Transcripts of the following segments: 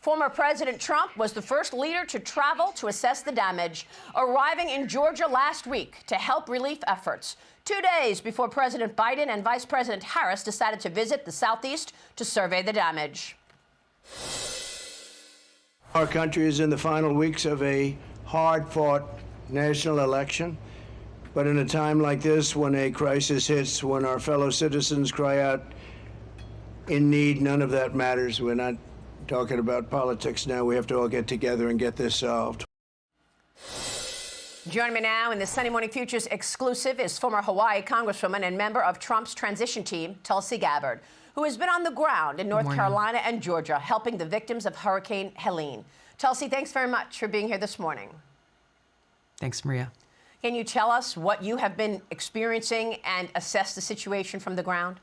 Former President Trump was the first leader to travel to assess the damage, arriving in Georgia last week to help relief efforts. 2 days before President Biden and Vice President Harris decided to visit the Southeast to survey the damage. Our country is in the final weeks of a hard-fought national election. But in a time like this, when a crisis hits, when our fellow citizens cry out in need, none of that matters. We're not talking about politics now. We have to all get together and get this solved. Joining me now in the Sunday Morning Futures exclusive is former Hawaii Congresswoman and member of Trump's transition team, Tulsi Gabbard, who has been on the ground in North Carolina and Georgia helping the victims of Hurricane Helene. Tulsi, thanks very much for being here this morning. Thanks, Maria. Can you tell us what you have been experiencing and assess the situation from the ground?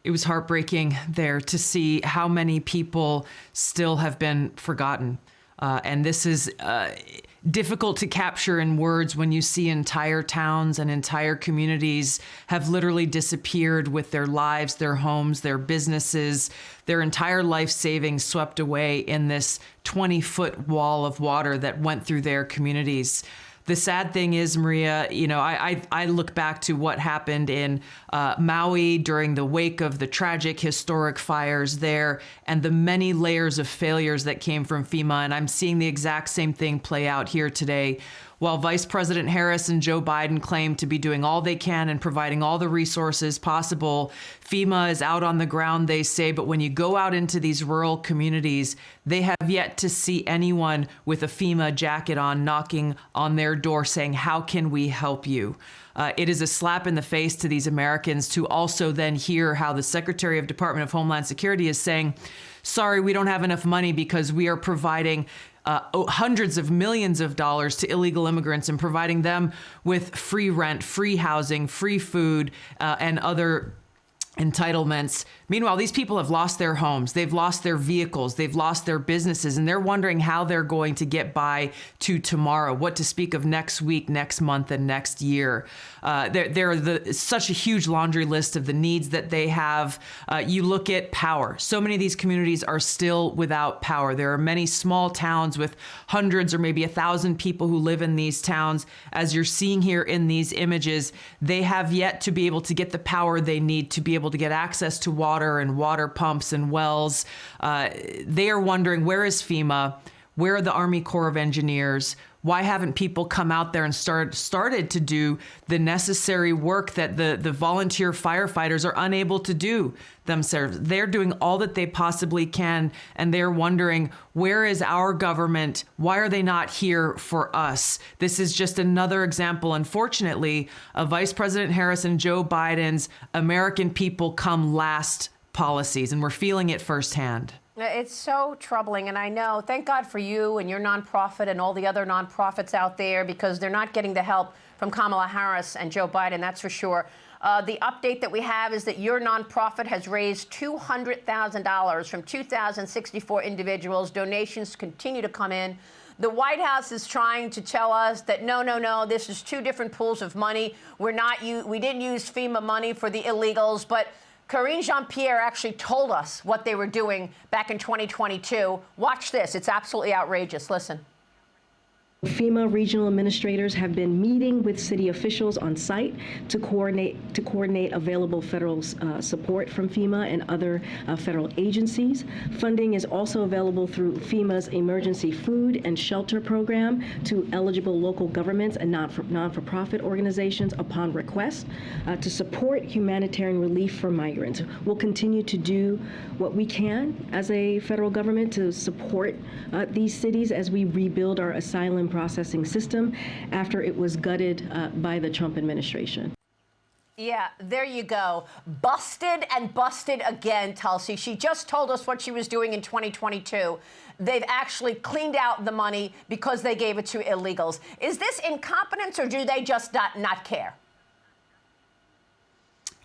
It was heartbreaking there to see how many people still have been forgotten. And this is difficult to capture in words when you see entire towns and entire communities have literally disappeared with their lives, their homes, their businesses, their entire life savings swept away in this 20-foot wall of water that went through their communities. The sad thing is, Maria, you know, I look back to what happened in Maui during the wake of the tragic historic fires there and the many layers of failures that came from FEMA. And I'm seeing the exact same thing play out here today. While Vice President Harris and Joe Biden claim to be doing all they can and providing all the resources possible, FEMA is out on the ground, they say. But when you go out into these rural communities, they have yet to see anyone with a FEMA jacket on knocking on their door saying, how can we help you? It is a slap in the face to these Americans to also then hear how the Secretary of Department of Homeland Security is saying, sorry, we don't have enough money because we are providing hundreds of millions of dollars to illegal immigrants and providing them with free rent, free housing, free food, and other entitlements. Meanwhile, these people have lost their homes, they've lost their vehicles, they've lost their businesses, and they're wondering how they're going to get by to tomorrow, what to speak of next week, next month, and next year. There are such a huge laundry list of the needs that they have. You look at power. So many of these communities are still without power. There are many small towns with hundreds or maybe 1,000 people who live in these towns. As you're seeing here in these images, they have yet to be able to get the power they need to be able to get access to water and water pumps and wells. They are wondering, where is FEMA? Where are the Army Corps of Engineers? Why haven't people come out there and started to do the necessary work that the volunteer firefighters are unable to do themselves? They're doing all that they possibly can, and they're wondering, where is our government? Why are they not here for us? This is just another example, unfortunately, of Vice President Harris and Joe Biden's American people come last policies, and we're feeling it firsthand. It's so troubling, and I know, thank God for you and your nonprofit and all the other nonprofits out there, because they're not getting the help from Kamala Harris and Joe Biden, that's for sure. The update that we have is that your nonprofit has raised $200,000 from 2,064 individuals. Donations continue to come in. The White House is trying to tell us that no, this is two different pools of money. We didn't use FEMA money for the illegals, but Karine Jean-Pierre actually told us what they were doing back in 2022. Watch this. It's absolutely outrageous. Listen. FEMA regional administrators have been meeting with city officials on site to coordinate available federal support from FEMA and other federal agencies. Funding is also available through FEMA's emergency food and shelter program to eligible local governments and non-for-profit organizations upon request to support humanitarian relief for migrants. We'll continue to do what we can as a federal government to support these cities as we rebuild our asylum processing system after it was gutted by the Trump administration. Yeah, there you go. Busted and busted again, Tulsi. She just told us what she was doing in 2022. They've actually cleaned out the money because they gave it to illegals. Is this incompetence, or do they just not care?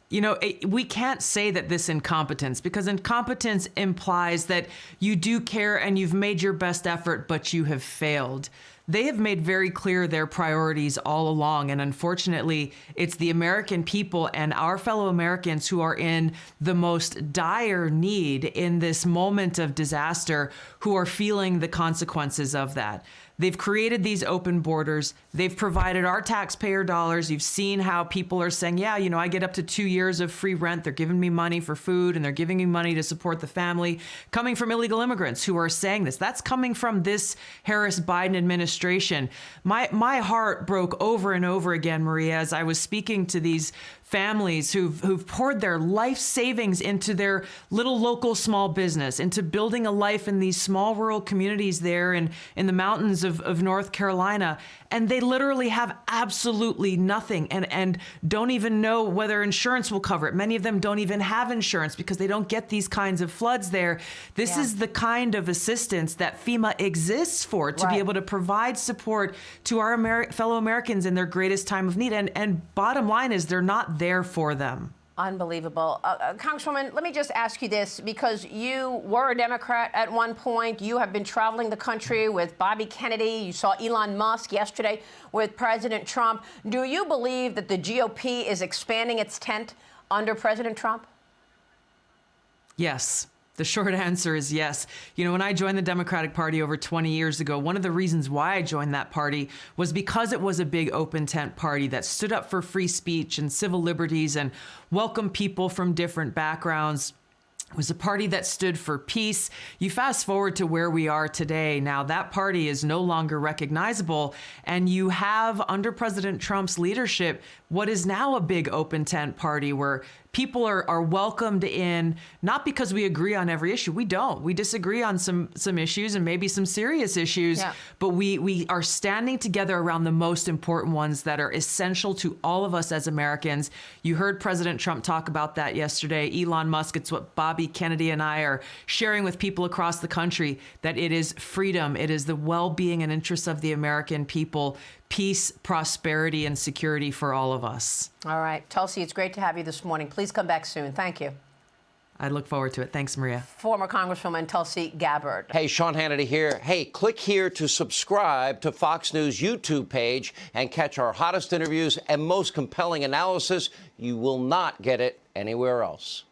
You know, we can't say that this incompetence, because incompetence implies that you do care and you've made your best effort, but you have failed. they have made very clear their priorities all along. And unfortunately, it's the American people and our fellow Americans who are in the most dire need in this moment of disaster who are feeling the consequences of that. They've created these open borders. They've provided our taxpayer dollars. You've seen how people are saying, yeah, you know, I get up to 2 years of free rent. They're giving me money for food and they're giving me money to support the family, coming from illegal immigrants who are saying this. That's coming from this Harris-Biden administration. My heart broke over and over again, Maria, as I was speaking to these families who've poured their life savings into their little local small business, into building a life in these small rural communities there in the mountains of North Carolina. And they literally have absolutely nothing and don't even know whether insurance will cover it. Many of them don't even have insurance because they don't get these kinds of floods there. This is the kind of assistance that FEMA exists for, to be able to provide support to our fellow Americans in their greatest time of need. And bottom line is they're not there for them. Unbelievable. Congresswoman, let me just ask you this, because you were a Democrat at one point. You have been traveling the country with Bobby Kennedy. You saw Elon Musk yesterday with President Trump. Do you believe that the GOP is expanding its tent under President Trump? Yes. The short answer is yes. You know, when I joined the Democratic Party over 20 years ago, one of the reasons why I joined that party was because it was a big open tent party that stood up for free speech and civil liberties and welcomed people from different backgrounds. It was a party that stood for peace. You fast forward to where we are today. Now that party is no longer recognizable, and you have, under President Trump's leadership, what is now a big open tent party where people are welcomed in, not because we agree on every issue. We don't. We disagree on some issues and maybe some serious issues, but we are standing together around the most important ones that are essential to all of us as Americans. You heard President Trump talk about that yesterday. Elon Musk, it's what Bobby Kennedy and I are sharing with people across the country, that it is freedom, it is the well-being and interests of the American people, peace, prosperity, and security for all of us. All right. Tulsi, it's great to have you this morning. Please come back soon. Thank you. I look forward to it. Thanks, Maria. Former Congresswoman Tulsi Gabbard. Hey, Sean Hannity here. Hey, click here to subscribe to Fox News YouTube page and catch our hottest interviews and most compelling analysis. You will not get it anywhere else.